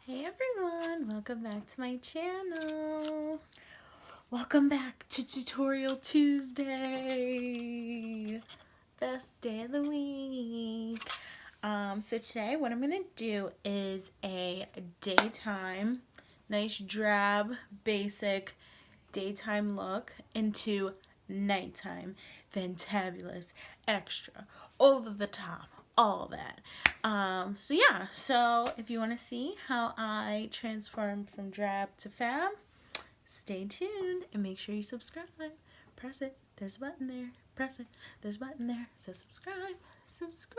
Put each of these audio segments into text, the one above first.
Hey everyone, welcome back to my channel. Welcome back to Tutorial Tuesday. Best day of the week. So today what I'm going to do is a daytime, nice drab, basic daytime look into nighttime, fantabulous, extra, over the top, all that. So yeah, so if you want to see how I transform from drab to fab, stay tuned and make sure you subscribe. Press it. There's a button there. Press it. There's a button there. So subscribe. Subscribe.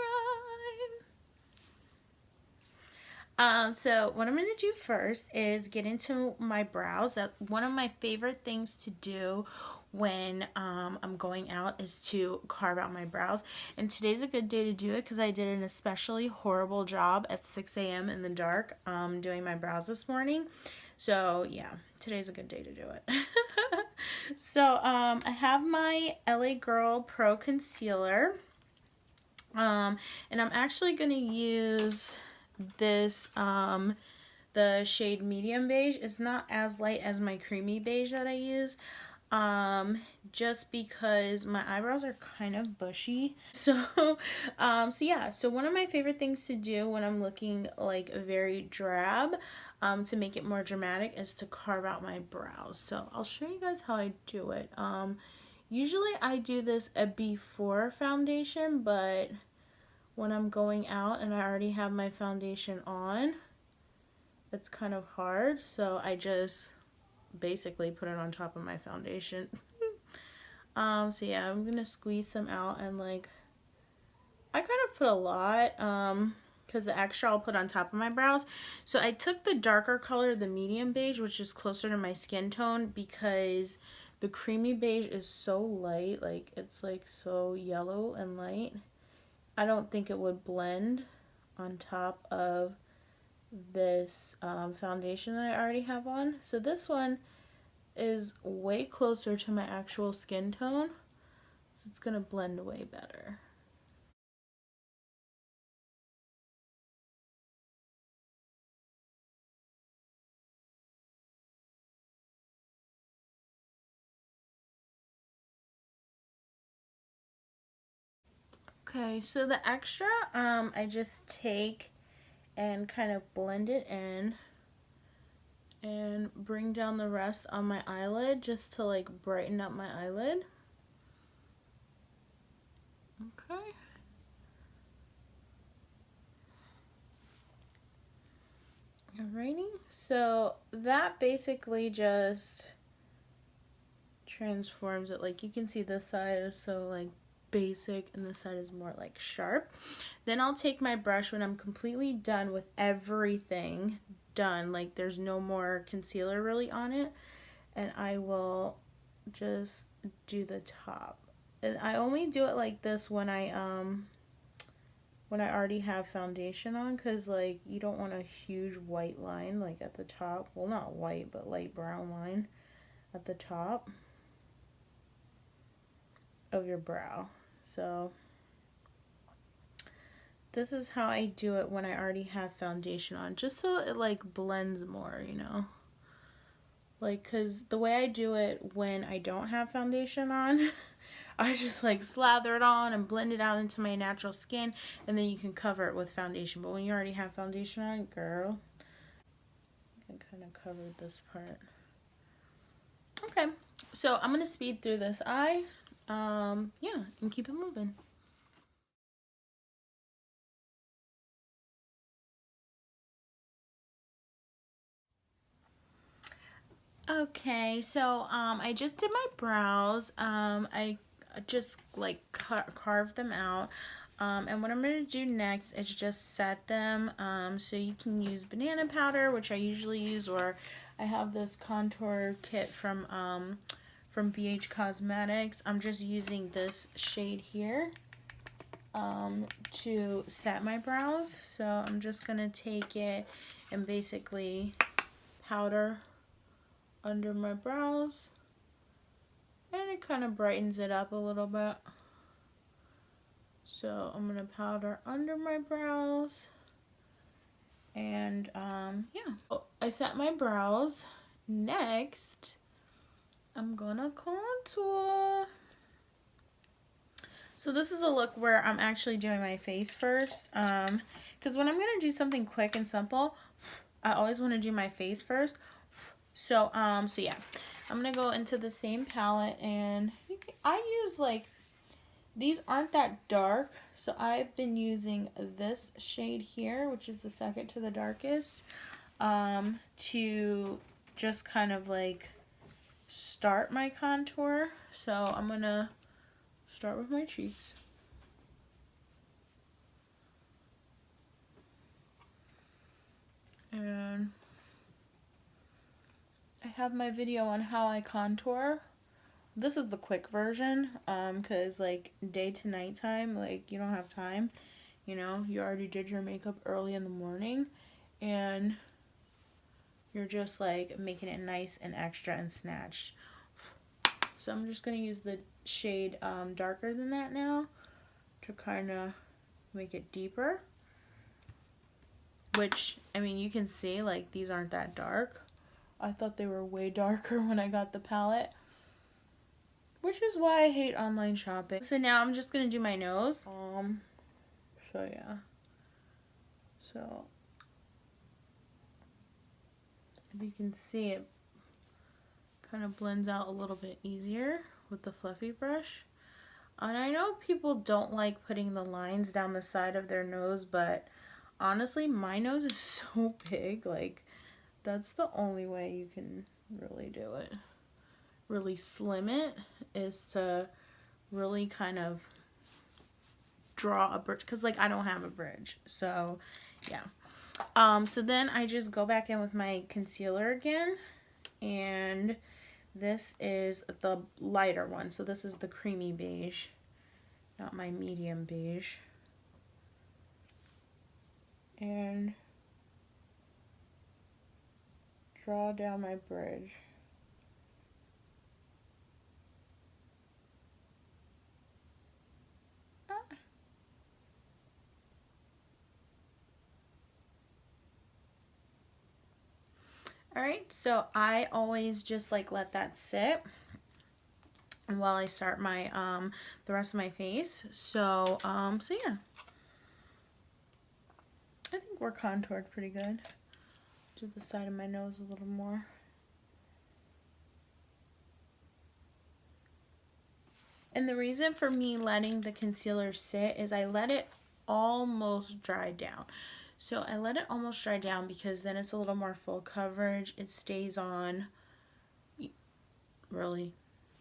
So what I'm going to do first is get into my brows. That one of my favorite things to do when I'm going out is to carve out my brows. And today's a good day to do it because I did an especially horrible job at 6 a.m. in the dark doing my brows this morning. So yeah, today's a good day to do it. So I have my LA Girl Pro Concealer. And I'm actually going to use this the shade medium beige. It's not as light as my creamy beige that I use, just because my eyebrows are kind of bushy. So yeah, so one of my favorite things to do when I'm looking like very drab, to make it more dramatic, is to carve out my brows. So I'll show you guys how I do it. Usually I do this before foundation, but when I'm going out and I already have my foundation on, it's kind of hard, so I just basically put it on top of my foundation. So yeah, I'm gonna squeeze some out, and like, I kind of put a lot, because the extra I'll put on top of my brows. So I took the darker color, the medium beige, which is closer to my skin tone, because the creamy beige is so light, like it's like so yellow and light. I don't think it would blend on top of this foundation that I already have on. So this one is way closer to my actual skin tone, so it's gonna blend way better. Okay, so the extra, I just take and kind of blend it in and bring down the rest on my eyelid just to like brighten up my eyelid. Okay. Alrighty, so that basically just transforms it. Like, you can see this side is so like basic and this side is more like sharp. Then I'll take my brush when I'm completely done with everything done, like there's no more concealer really on it, and I will just do the top. And I only do it like this when I already have foundation on, because like you don't want a huge white line like at the top. Well, not white, but light brown line at the top of your brow. So this is how I do it when I already have foundation on, just so it like blends more, you know, like, because the way I do it when I don't have foundation on, I just like slather it on and blend it out into my natural skin, and then you can cover it with foundation. But when you already have foundation on, girl, I kind of covered this part. Okay, so I'm gonna speed through this eye, yeah, and keep it moving. Okay, so I just did my brows. I just like carved them out. And what I'm going to do next is just set them. So you can use banana powder, which I usually use, or I have this contour kit from BH Cosmetics. I'm just using this shade here to set my brows. So I'm just going to take it and basically powder under my brows, and it kind of brightens it up a little bit. So I'm gonna powder under my brows, and yeah, I set my brows. Next, I'm gonna contour. So this is a look where I'm actually doing my face first. Because when I'm gonna do something quick and simple, I always want to do my face first. So yeah, I'm gonna go into the same palette, and I use like, these aren't that dark, so I've been using this shade here, which is the second to the darkest, to just kind of like start my contour. So I'm gonna start with my cheeks. And I have my video on how I contour. This is the quick version, because like day to nighttime, like you don't have time, you know, you already did your makeup early in the morning, and you're just like making it nice and extra and snatched. So I'm just going to use the shade darker than that now to kind of make it deeper, which, I mean, you can see like these aren't that dark. I thought they were way darker when I got the palette, which is why I hate online shopping. So now I'm just gonna do my nose. So yeah. So if you can see, it kind of blends out a little bit easier with the fluffy brush. And I know people don't like putting the lines down the side of their nose, but honestly, my nose is so big, like that's the only way you can really do it. Really slim it is to really kind of draw a bridge, because like I don't have a bridge. So yeah. So then I just go back in with my concealer again, and this is the lighter one. So this is the creamy beige, not my medium beige. And draw down my bridge. Alright, so I always just like let that sit while I start my the rest of my face. So so yeah. I think we're contoured pretty good. Do the side of my nose a little more. And the reason for me letting the concealer sit is I let it almost dry down. So I let it almost dry down because then it's a little more full coverage. It stays on, really,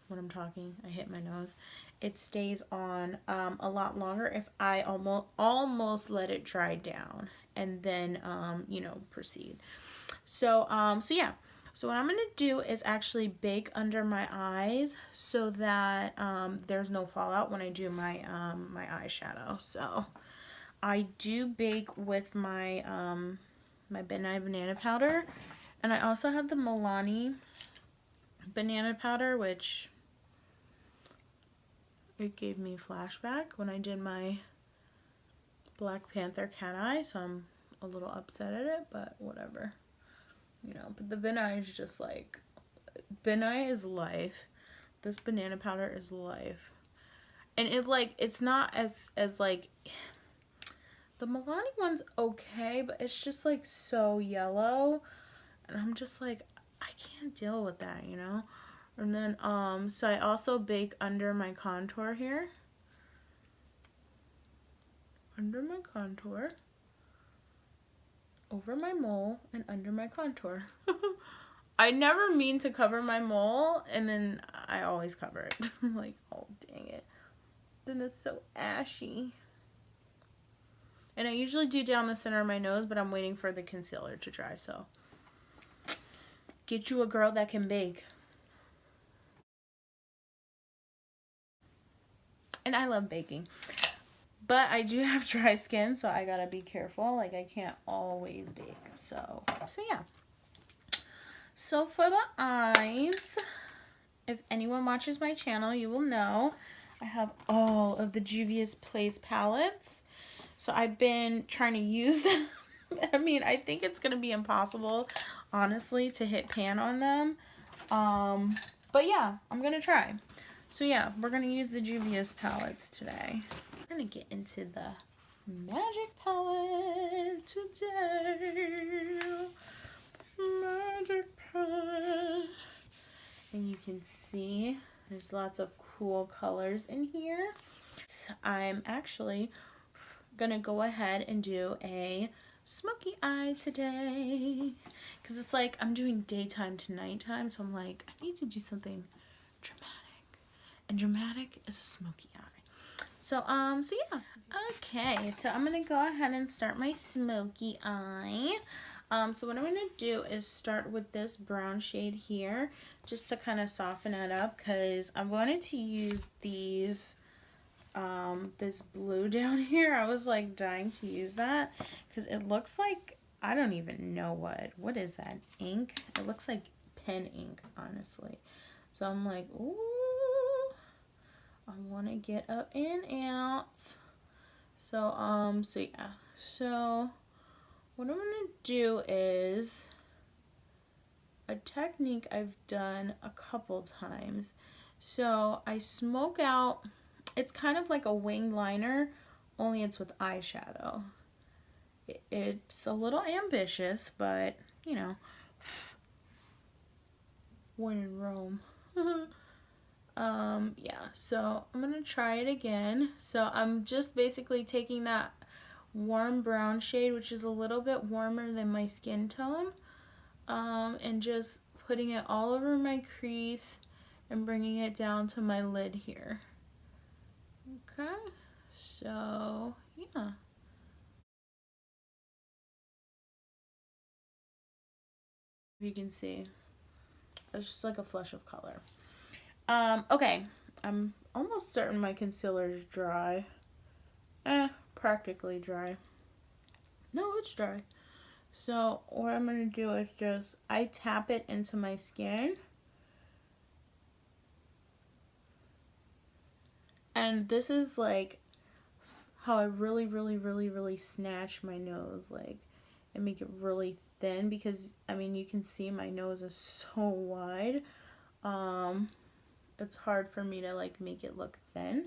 when I'm talking, I hit my nose. It stays on a lot longer if I almost let it dry down and then, you know, proceed. So, so yeah. So what I'm going to do is actually bake under my eyes so that there's no fallout when I do my my eyeshadow. So I do bake with my my Benai banana powder, and I also have the Milani banana powder, which it gave me flashback when I did my Black Panther cat eye, so I'm a little upset at it, but whatever. You know, but the Benai is just like, Benai is life. This banana powder is life. And it like, it's not as like, the Milani one's okay, but it's just like so yellow. And I'm just like, I can't deal with that, you know? And then, so I also bake under my contour here. Under my contour. Over my mole and under my contour. I never mean to cover my mole, and then I always cover it. I'm like, oh, dang it. Then it's so ashy. And I usually do down the center of my nose, but I'm waiting for the concealer to dry, so. Get you a girl that can bake. And I love baking. But I do have dry skin, so I gotta be careful. Like, I can't always bake. So yeah. So for the eyes, if anyone watches my channel, you will know I have all of the Juvia's Place palettes. So I've been trying to use them. I mean, I think it's going to be impossible, honestly, to hit pan on them. But yeah, I'm going to try. So yeah, we're going to use the Juvia's palettes today. We're going to get into the magic palette today. Magic palette. And you can see there's lots of cool colors in here. So I'm actually gonna go ahead and do a smoky eye today because it's like I'm doing daytime to nighttime, so I'm like, I need to do something dramatic, and dramatic is a smoky eye. So yeah. Okay, so I'm gonna go ahead and start my smoky eye. So what I'm gonna do is start with this brown shade here just to kind of soften it up, because I wanted to use these this blue down here. I was like dying to use that because it looks like, I don't even know what is that, ink? It looks like pen ink, honestly. So I'm like, ooh, I want to get up and out. So so yeah, so what I'm gonna do is a technique I've done a couple times. So I smoke out, it's kind of like a wing liner, only it's with eyeshadow. It's a little ambitious, but you know, when in Rome. Yeah, so I'm gonna try it again. So I'm just basically taking that warm brown shade, which is a little bit warmer than my skin tone, and just putting it all over my crease and bringing it down to my lid here. Okay, so yeah. You can see it's just like a flush of color. Okay, I'm almost certain my concealer is dry. Practically dry. No, it's dry. So what I'm gonna do is just, I tap it into my skin. And this is like how I really snatch my nose, like, and make it really thin, because I mean, you can see my nose is so wide. It's hard for me to like make it look thin.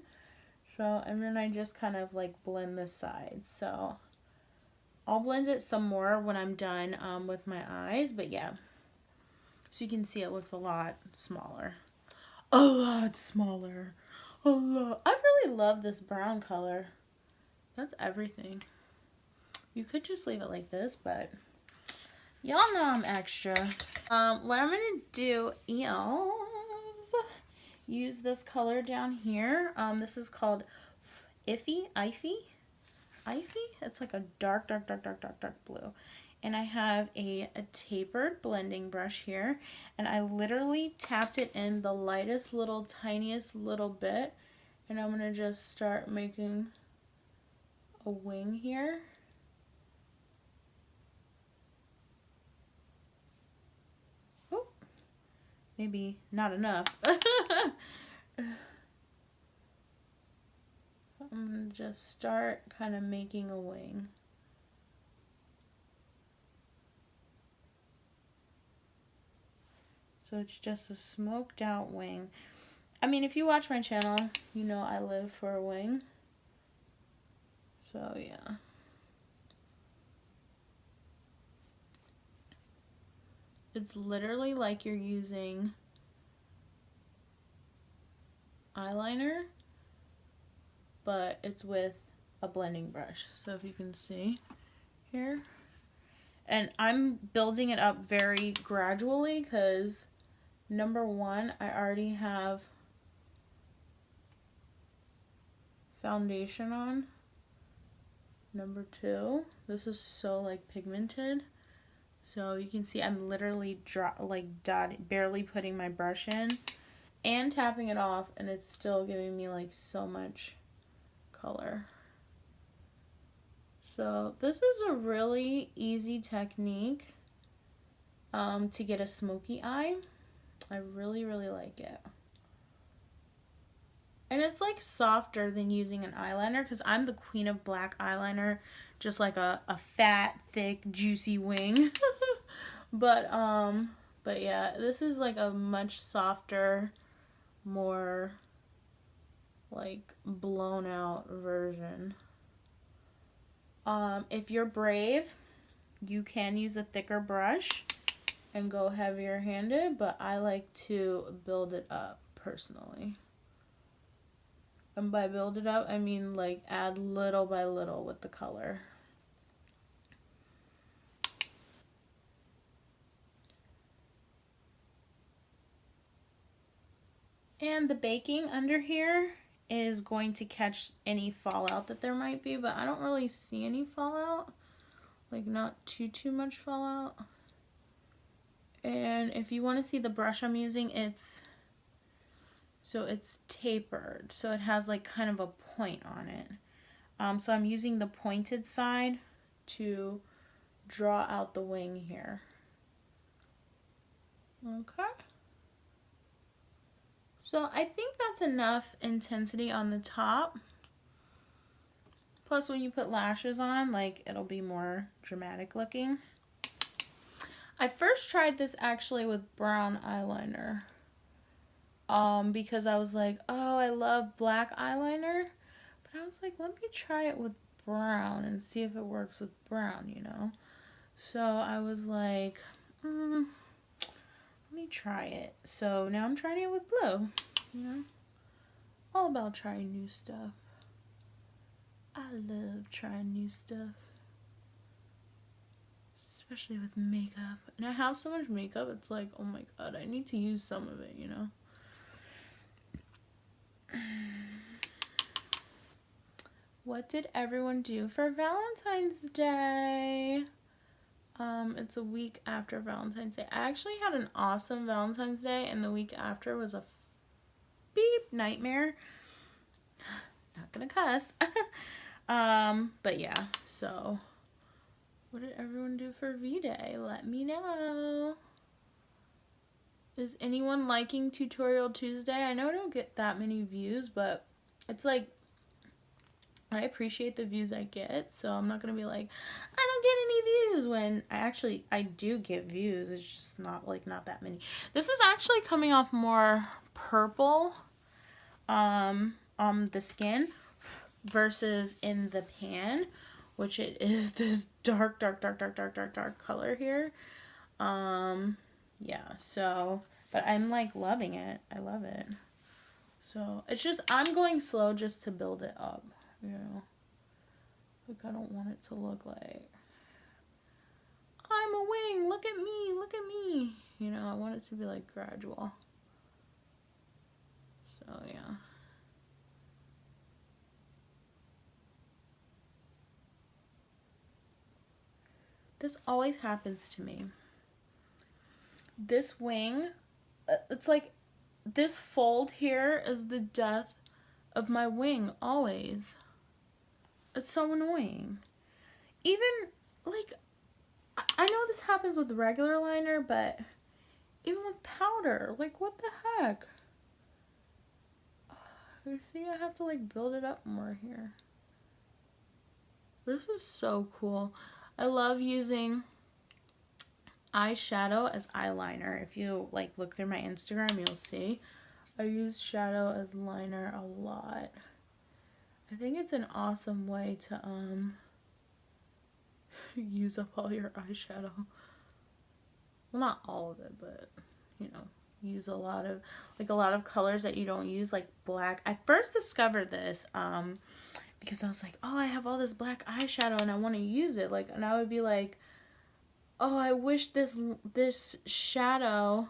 So, and then I just kind of like blend the sides. So I'll blend it some more when I'm done with my eyes, but yeah. So you can see it looks a lot smaller. A lot smaller. A lot. I really love this brown color. That's everything. You could just leave it like this, but y'all know I'm extra. What I'm gonna do is use this color down here. This is called Iffy. It's like a dark blue. And I have a tapered blending brush here, and I literally tapped it in the lightest little, tiniest little bit, and I'm gonna just start making a wing here. Oh, maybe not enough. I'm gonna just start kind of making a wing. So it's just a smoked out wing. I mean, if you watch my channel, you know I live for a wing. So yeah. It's literally like you're using eyeliner, but it's with a blending brush. So if you can see here. And I'm building it up very gradually because, number one, I already have foundation on. Number two, this is so like pigmented. So you can see I'm literally barely putting my brush in and tapping it off, and it's still giving me like so much color. So this is a really easy technique to get a smoky eye. I really like it. And it's like softer than using an eyeliner, because I'm the queen of black eyeliner. just like a fat, thick, juicy wing. but yeah, this is like a much softer, more like blown out version. If you're brave, you can use a thicker brush and go heavier handed, but I like to build it up personally. And by build it up, I mean like add little by little with the color. And the baking under here is going to catch any fallout that there might be, but I don't really see any fallout. Like not too much fallout. And if you want to see the brush I'm using, it's tapered. So it has like kind of a point on it. So I'm using the pointed side to draw out the wing here. Okay. So I think that's enough intensity on the top. Plus when you put lashes on, like it'll be more dramatic looking. I first tried this actually with brown eyeliner. Because I was like, oh, I love black eyeliner. But I was like, let me try it with brown and see if it works with brown, you know? So I was like, let me try it. So now I'm trying it with blue, you know? All about trying new stuff. I love trying new stuff. Especially with makeup. And I have so much makeup, it's like, oh my god, I need to use some of it, you know? What did everyone do for Valentine's Day? It's a week after Valentine's Day. I actually had an awesome Valentine's Day, and the week after was a beep nightmare. Not gonna cuss. But yeah, so what did everyone do for V-Day? Let me know. Is anyone liking Tutorial Tuesday? I know I don't get that many views, but it's like, I appreciate the views I get, so I'm not gonna be like, I don't get any views, when I do get views. It's just not that many. This is actually coming off more purple on the skin versus in the pan, which it is this dark color here. Yeah, so, but I'm like loving it. I love it. So it's just, I'm going slow just to build it up. You know, like I don't want it to look like I'm a wing, look at me, you know, I want it to be like gradual. So yeah. This always happens to me. This wing, it's like this fold here is the death of my wing always. It's so annoying. Even, like, I know this happens with regular liner, but even with powder, like, what the heck? You see, I have to, like, build it up more here. This is so cool. I love using eyeshadow as eyeliner. If you, like, look through my Instagram, you'll see. I use shadow as liner a lot. I think it's an awesome way to use up all your eyeshadow. Well, not all of it, but you know, use a lot of colors that you don't use, like black. I first discovered this because I was like, oh, I have all this black eyeshadow and I want to use it, like, and I would be like, oh, I wish this shadow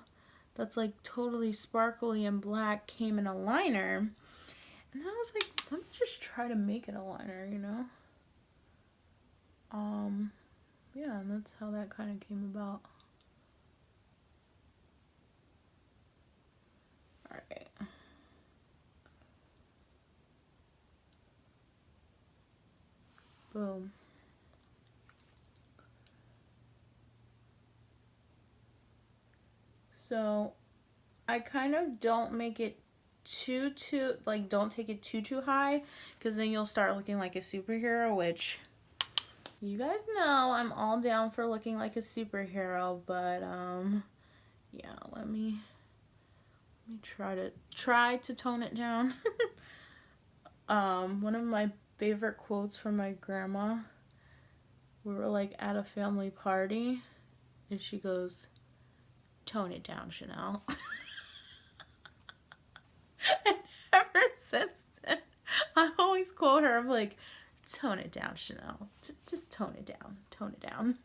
that's like totally sparkly and black came in a liner. And then I was like, let me just try to make it a liner, you know? Yeah, and that's how that kind of came about. Alright. Boom. So, I kind of don't make it don't take it too high, because then you'll start looking like a superhero, which You guys know I'm all down for looking like a superhero, but yeah, let me try to tone it down. One of my favorite quotes from my grandma, we were like at a family party and she goes, "Tone it down, Chanelle." And ever since then, I always quote her. I'm like, "Tone it down, Chanelle. Just tone it down. Tone it down."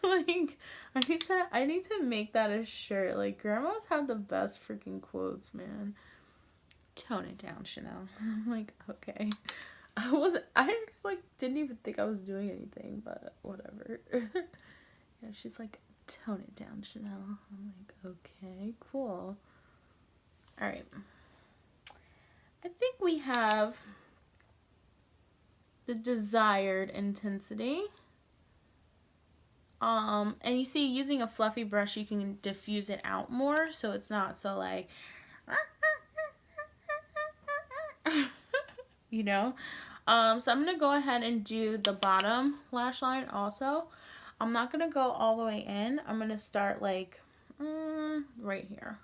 Like, I need to make that a shirt. Like, grandmas have the best freaking quotes, man. Tone it down, Chanelle. I'm like, okay. I like didn't even think I was doing anything, but whatever. Yeah, she's like, "Tone it down, Chanelle." I'm like, okay, cool. All right. I think we have the desired intensity. And you see, using a fluffy brush, you can diffuse it out more, so it's not so like, you know. So I'm gonna go ahead and do the bottom lash line also. I'm not gonna go all the way in. I'm gonna start like right here.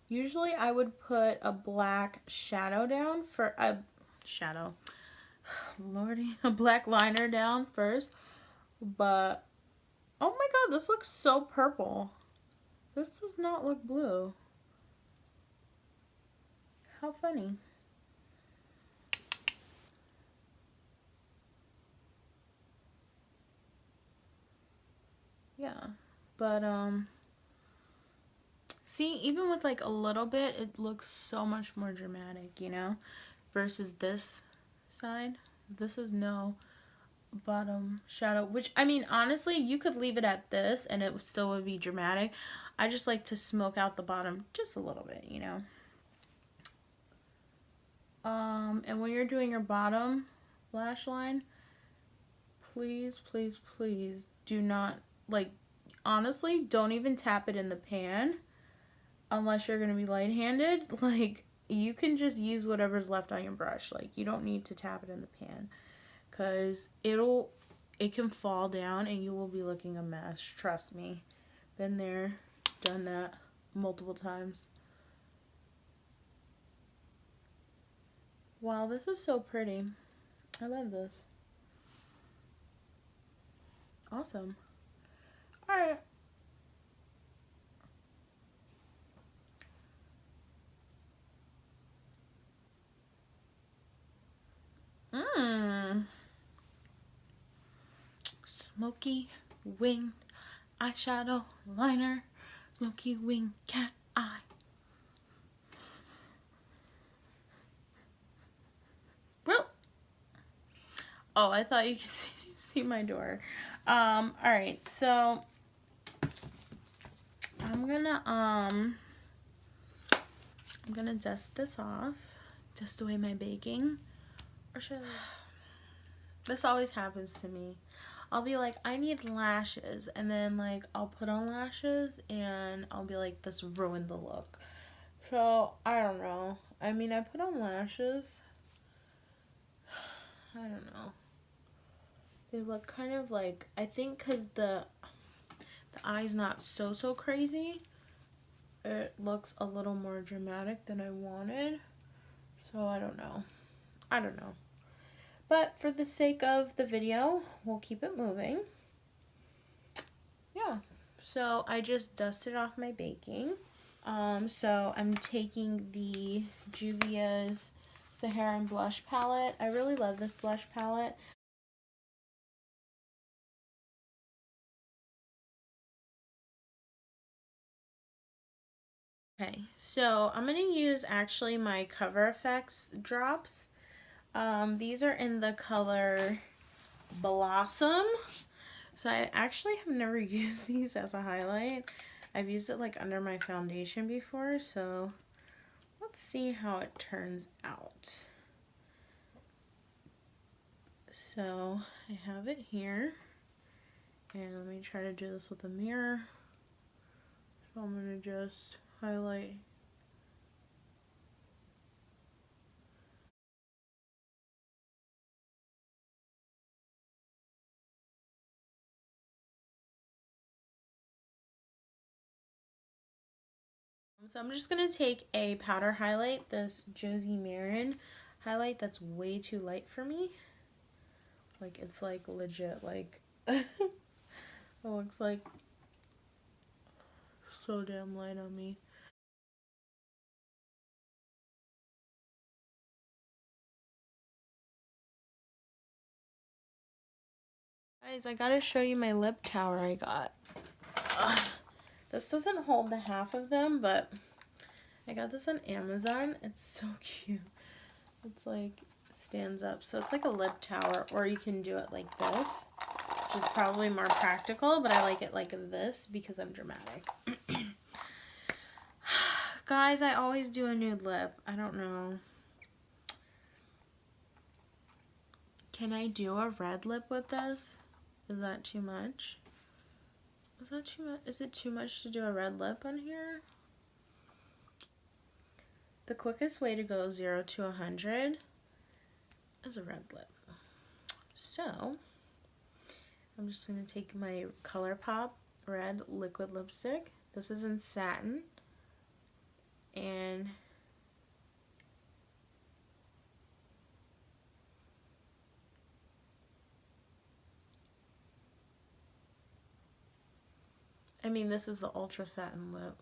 Usually I would put a black shadow down for a shadow. Lordy, a black liner down first. But oh my god, this looks so purple. This does not look blue. How funny. Yeah. But see, even with like a little bit, it looks so much more dramatic, you know, versus this side. This is no bottom shadow, which, I mean, honestly, you could leave it at this and it still would be dramatic. I just like to smoke out the bottom just a little bit, you know. And when you're doing your bottom lash line, please, please, please do not, like, honestly, don't even tap it in the pan unless you're going to be light-handed. Like, you can just use whatever's left on your brush. Like, you don't need to tap it in the pan because it can fall down and you will be looking a mess. Trust me. Been there, done that multiple times. Wow, this is so pretty. I love this. Awesome. All right. Smoky wing eyeshadow liner. Smoky wing cat eye. Bro. Oh, I thought you could see my door. All right, so I'm gonna dust this off, dust away my baking. Or should I? This always happens to me. I'll be like, I need lashes, and then like I'll put on lashes and I'll be like, this ruined the look. So I don't know. I mean, I put on lashes. I don't know. They look kind of like, I think because the eye's not so crazy, it looks a little more dramatic than I wanted. So I don't know. I don't know. But for the sake of the video, we'll keep it moving. Yeah. So I just dusted off my baking. So I'm taking the Juvia's Saharan blush palette. I really love this blush palette. Okay, so I'm going to use actually my Cover FX drops. These are in the color Blossom. So I actually have never used these as a highlight. I've used it like under my foundation before, so let's see how it turns out. So I have it here, and let me try to do this with a mirror. So I'm going to just highlight So I'm just going to take a powder highlight, this Josie Marin highlight that's way too light for me. Like, it's like legit, like, it looks like so damn light on me. Guys, I gotta show you my lip tower I got. This doesn't hold the half of them, but I got this on Amazon. It's so cute. It's like stands up, so it's like a lip tower, or you can do it like this, which is probably more practical, but I like it like this because I'm dramatic. Guys, I always do a nude lip. I don't know. Can I do a red lip with this? Is that too much? Is that too much? Is it too much to do a red lip on here? The quickest way to go 0 to 100 is a red lip. So, I'm just going to take my ColourPop red liquid lipstick. This is in satin. And I mean, this is the ultra satin lip.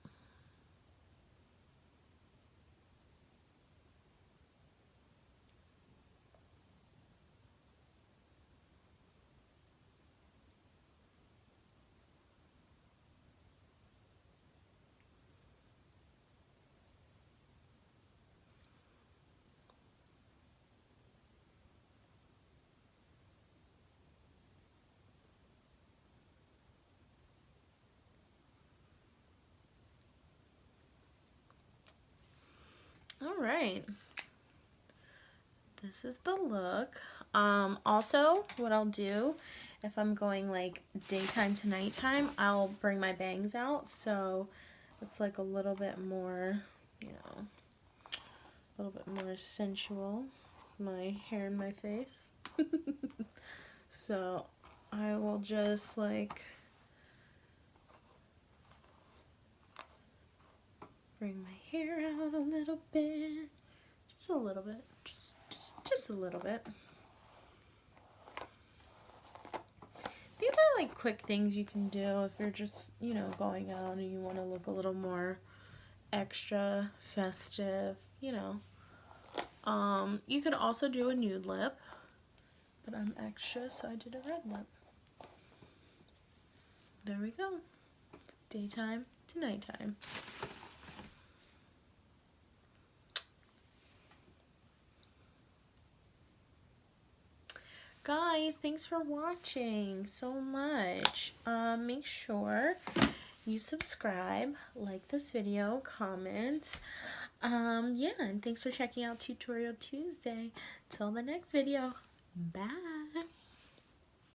All right. This is the look. Also, what I'll do if I'm going like daytime to nighttime, I'll bring my bangs out so it's like a little bit more, you know, a little bit more sensual. My hair in my face. So I will just like bring my hair out a little bit. Just a little bit. Just a little bit. These are like quick things you can do if you're just, you know, going out and you want to look a little more extra festive, you know. You could also do a nude lip, but I'm extra, so I did a red lip. There we go. Daytime to nighttime. Guys, thanks for watching so much. Make sure you subscribe, like this video, comment. Yeah, and thanks for checking out Tutorial Tuesday. Till the next video. Bye.